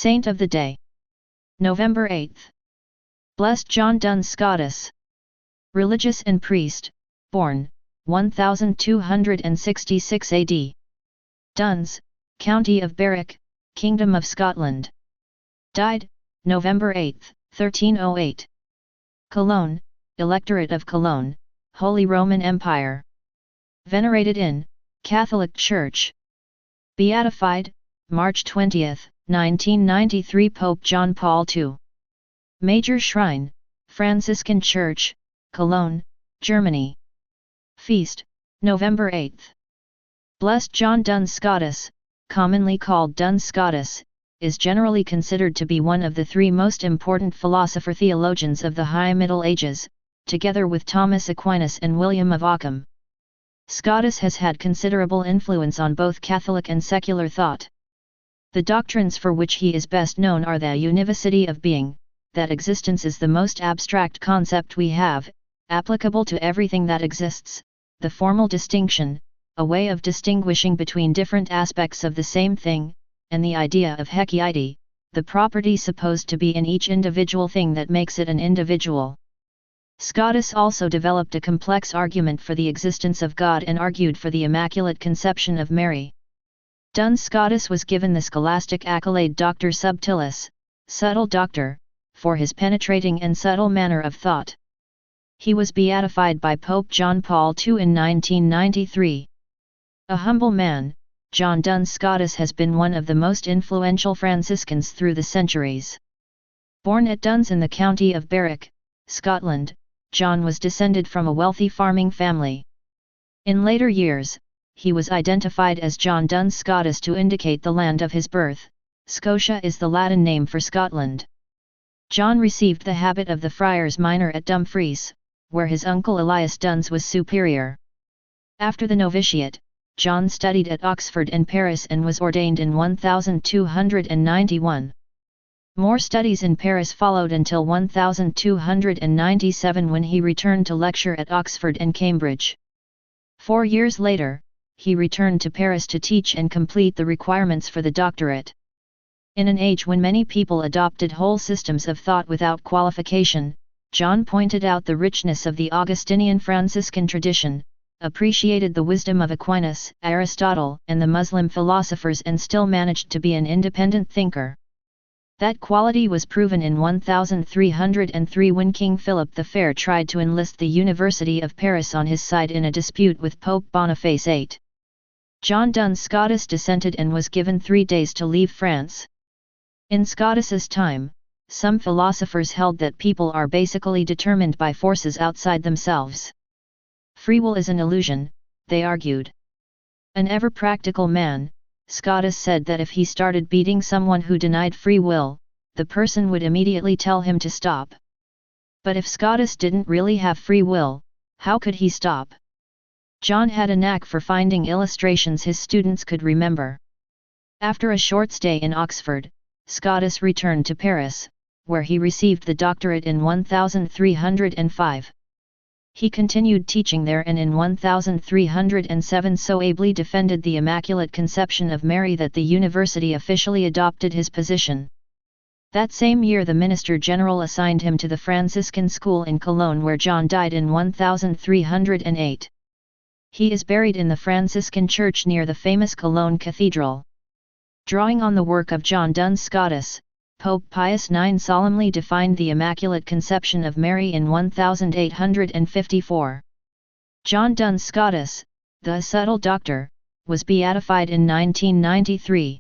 Saint of the Day. November 8. Blessed John Duns Scotus. Religious and priest, born, 1266 AD. Duns, County of Berwick, Kingdom of Scotland. Died, November 8, 1308. Cologne, Electorate of Cologne, Holy Roman Empire. Venerated in, Catholic Church. Beatified, March 20, 1993 Pope John Paul II. Major Shrine, Franciscan Church, Cologne, Germany. Feast, November 8. Blessed John Duns Scotus, commonly called Duns Scotus, is generally considered to be one of the three most important philosopher-theologians of the High Middle Ages, together with Thomas Aquinas and William of Ockham. Scotus has had considerable influence on both Catholic and secular thought. The doctrines for which he is best known are the univocity of being, that existence is the most abstract concept we have, applicable to everything that exists, the formal distinction, a way of distinguishing between different aspects of the same thing, and the idea of hekiety, the property supposed to be in each individual thing that makes it an individual. Scotus also developed a complex argument for the existence of God and argued for the Immaculate Conception of Mary. Duns Scotus was given the scholastic accolade Doctor Subtilis, subtle doctor, for his penetrating and subtle manner of thought. He was beatified by Pope John Paul II in 1993. A humble man, John Duns Scotus has been one of the most influential Franciscans through the centuries. Born at Duns in the county of Berwick, Scotland, John was descended from a wealthy farming family. In later years, he was identified as John Duns Scotus to indicate the land of his birth. Scotia is the Latin name for Scotland. John received the habit of the friars minor at Dumfries, where his uncle Elias Duns was superior. After the novitiate, John studied at Oxford and Paris and was ordained in 1291. More studies in Paris followed until 1297 when he returned to lecture at Oxford and Cambridge. 4 years later, he returned to Paris to teach and complete the requirements for the doctorate. In an age when many people adopted whole systems of thought without qualification, John pointed out the richness of the Augustinian Franciscan tradition, appreciated the wisdom of Aquinas, Aristotle, and the Muslim philosophers, and still managed to be an independent thinker. That quality was proven in 1303 when King Philip the Fair tried to enlist the University of Paris on his side in a dispute with Pope Boniface VIII. John Duns Scotus dissented and was given 3 days to leave France. In Scotus's time, some philosophers held that people are basically determined by forces outside themselves. Free will is an illusion, they argued. An ever-practical man, Scotus said that if he started beating someone who denied free will, the person would immediately tell him to stop. But if Scotus didn't really have free will, how could he stop? John had a knack for finding illustrations his students could remember. After a short stay in Oxford, Scotus returned to Paris, where he received the doctorate in 1305. He continued teaching there and in 1307 so ably defended the Immaculate Conception of Mary that the university officially adopted his position. That same year the Minister General assigned him to the Franciscan school in Cologne, where John died in 1308. He is buried in the Franciscan church near the famous Cologne Cathedral. Drawing on the work of John Duns Scotus, Pope Pius IX solemnly defined the Immaculate Conception of Mary in 1854. John Duns Scotus, the subtle doctor, was beatified in 1993.